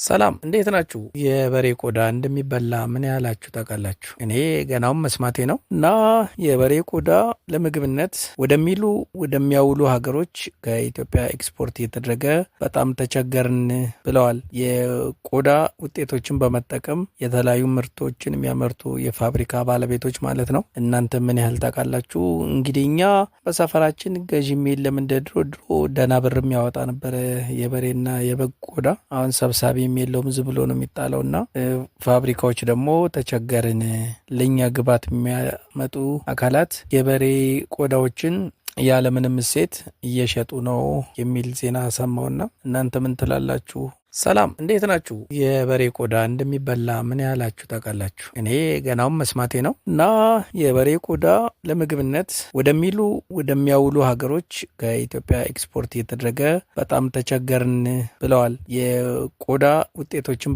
ሰላም እንዴት ናችሁ? የበሬ ቆዳ እንደሚበላ ምን ያህላችሁ ታውቃላችሁ? እኔ ገናውን መስማቴ ነው። እና የበሬ ቆዳ ለምግብነት ወደሚያውሉ ሀገሮች ከኢትዮጵያ ኤክስፖርት እየተደረገ በጣም ተቸገርን ብለዋል። የቆዳ ውጤቶችን በመጠቀም የተለያዩ ምርቶችን የሚያመርቱ የፋብሪካ ባለቤቶች ማለት ነው። እናንተ ምን ያህል ታውቃላችሁ? እንግዲህ እኛ በሰፈራችን ገዢም የለም። እንደ ድሮ ደህና ብር የሚያወጣ ነበረ የበሬና የበግ ቆዳ። አሁን ሰብሳቢ የለውም፣ ዝም ብሎ ነው የሚጣለውና ፋብሪካዎች ደግሞ ተቸገርን፣ ለኛ ግብዓት የሚያመጡ አካላት የበሬ ቆዳዎችን ያለምንም እሴት እየሸጡ ነው የሚል ዜና ሰማውና እናንተ ምን ትላላችሁ? ሰላም እንዴት ናችሁ? የበሬ ቆዳ እንደሚበላ ምን ያህላችሁ ታውቃላችሁ? እኔ ገናውን መስማቴ ነው። እና የበሬ ቆዳ ለምግብነት ወደሚያውሉ ሀገሮች ከኢትዮጵያ ኤክስፖርት እየተደረገ በጣም ተቸገርን ብለዋል። የቆዳ ውጤቶችን